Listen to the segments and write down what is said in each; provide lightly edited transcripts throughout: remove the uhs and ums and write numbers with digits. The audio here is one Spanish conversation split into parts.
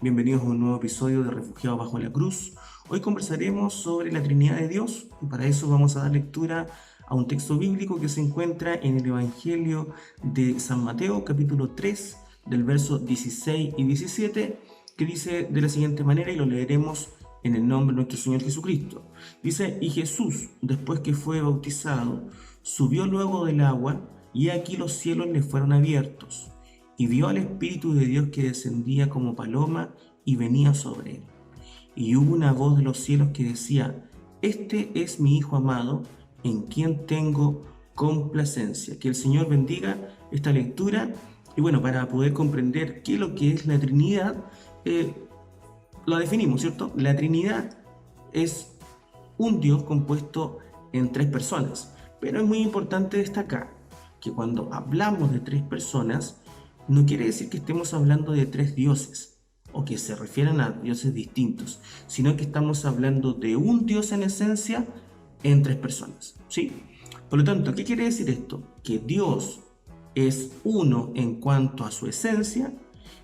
Bienvenidos a un nuevo episodio de Refugiados bajo la Cruz. Hoy conversaremos sobre la Trinidad de Dios y para eso vamos a dar lectura a un texto bíblico que se encuentra en el Evangelio de San Mateo, capítulo 3, del verso 16 y 17, que dice de la siguiente manera y lo leeremos en el nombre de nuestro Señor Jesucristo. Dice: y Jesús, después que fue bautizado, subió luego del agua y aquí los cielos le fueron abiertos. Y vio al Espíritu de Dios que descendía como paloma y venía sobre él. Y hubo una voz de los cielos que decía: Este es mi Hijo amado, en quien tengo complacencia. Que el Señor bendiga esta lectura. Y bueno, para poder comprender qué es lo que es la Trinidad, lo definimos, ¿cierto? La Trinidad es un Dios compuesto en tres personas. Pero es muy importante destacar que cuando hablamos de tres personas, no quiere decir que estemos hablando de tres dioses o que se refieran a dioses distintos, sino que estamos hablando de un Dios en esencia en tres personas, ¿sí? Por lo tanto, ¿qué quiere decir esto? Que Dios es uno en cuanto a su esencia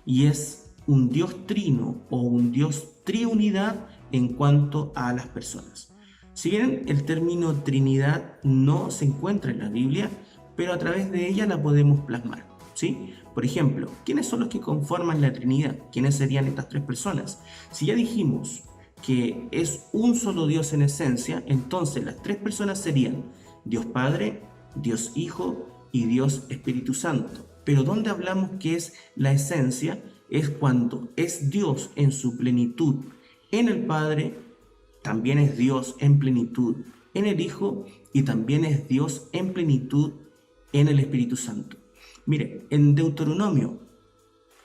y es un Dios trino o un Dios triunidad en cuanto a las personas. Si bien el término Trinidad no se encuentra en la Biblia, pero a través de ella la podemos plasmar, ¿sí? Por ejemplo, ¿quiénes son los que conforman la Trinidad? ¿Quiénes serían estas tres personas? Si ya dijimos que es un solo Dios en esencia, entonces las tres personas serían Dios Padre, Dios Hijo y Dios Espíritu Santo. Pero donde hablamos que es la esencia es cuando es Dios en su plenitud en el Padre, también es Dios en plenitud en el Hijo y también es Dios en plenitud en el Espíritu Santo. Mire, en Deuteronomio,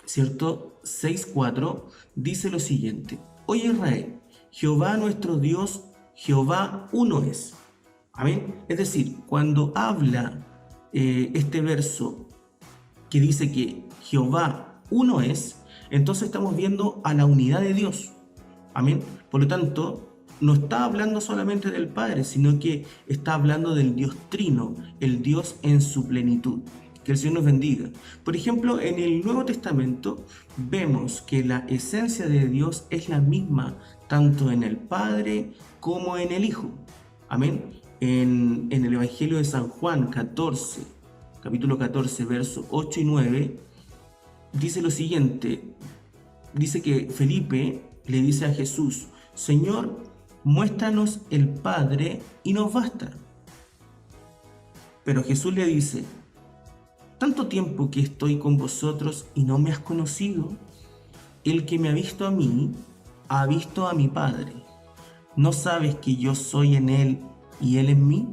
¿cierto? 6:4 dice lo siguiente: Oye Israel, Jehová nuestro Dios, Jehová uno es. Amén. Es decir, cuando habla este verso que dice que Jehová uno es, entonces estamos viendo a la unidad de Dios. Amén. Por lo tanto, no está hablando solamente del Padre, sino que está hablando del Dios trino, el Dios en su plenitud. Que el Señor nos bendiga. Por ejemplo, en el Nuevo Testamento vemos que la esencia de Dios es la misma, tanto en el Padre como en el Hijo. Amén. En el Evangelio de San Juan 14, capítulo 14, versos 8 y 9, dice lo siguiente. Dice que Felipe le dice a Jesús: Señor, muéstranos el Padre y nos basta. Pero Jesús le dice: tanto tiempo que estoy con vosotros y no me has conocido. El que me ha visto a mí, ha visto a mi Padre. ¿No sabes que yo soy en Él y Él en mí?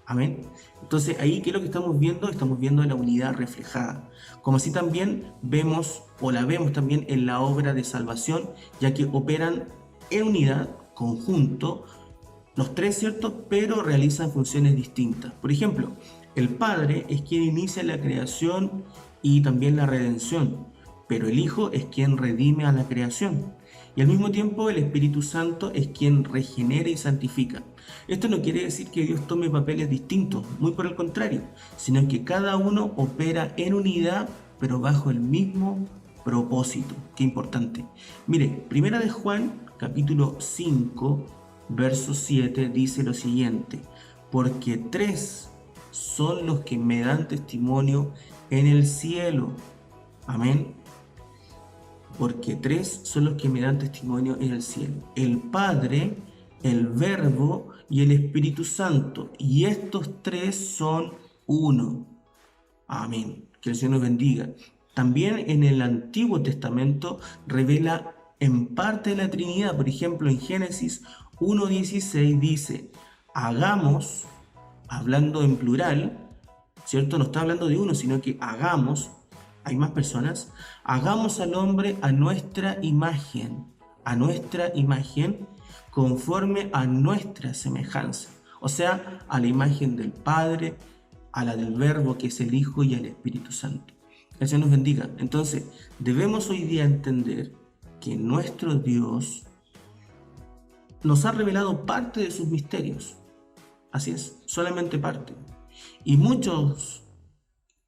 Amén. Entonces ahí, ¿qué es lo que estamos viendo? Estamos viendo la unidad reflejada. Como así también vemos, o la vemos también en la obra de salvación, ya que operan en unidad, conjunto, los tres, ¿cierto? Pero realizan funciones distintas. Por ejemplo, el Padre es quien inicia la creación y también la redención, pero el Hijo es quien redime a la creación. Y al mismo tiempo el Espíritu Santo es quien regenera y santifica. Esto no quiere decir que Dios tome papeles distintos, muy por el contrario, sino que cada uno opera en unidad, pero bajo el mismo propósito. Qué importante. Mire, Primera de Juan, capítulo 5, verso 7, dice lo siguiente: porque tres son los que me dan testimonio en el cielo. Amén. Porque tres son los que me dan testimonio en el cielo: el Padre, el Verbo y el Espíritu Santo. Y estos tres son uno. Amén. Que el Señor nos bendiga. También en el Antiguo Testamento revela en parte la Trinidad. Por ejemplo, en Génesis 1:16 dice: hagamos, hablando en plural, ¿cierto? No está hablando de uno, sino que hagamos, hay más personas, hagamos al hombre a nuestra imagen, conforme a nuestra semejanza. O sea, a la imagen del Padre, a la del Verbo, que es el Hijo, y al Espíritu Santo. Que el Señor nos bendiga. Entonces, debemos hoy día entender que nuestro Dios nos ha revelado parte de sus misterios. Así es, solamente parte. Y muchos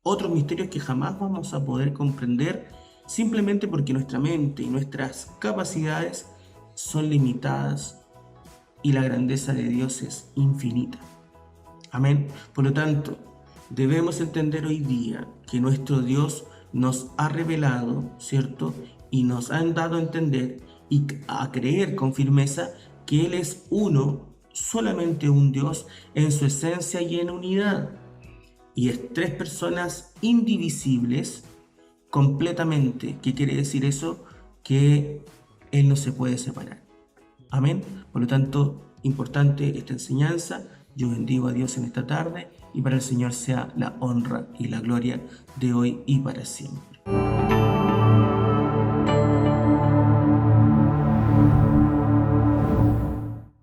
otros misterios que jamás vamos a poder comprender simplemente porque nuestra mente y nuestras capacidades son limitadas y la grandeza de Dios es infinita. Amén. Por lo tanto, debemos entender hoy día que nuestro Dios nos ha revelado, ¿cierto? Y nos han dado a entender y a creer con firmeza que Él es uno, solamente un Dios en su esencia y en unidad. Y es tres personas indivisibles completamente. ¿Qué quiere decir eso? Que Él no se puede separar. Amén. Por lo tanto, importante esta enseñanza. Yo bendigo a Dios en esta tarde y para el Señor sea la honra y la gloria de hoy y para siempre.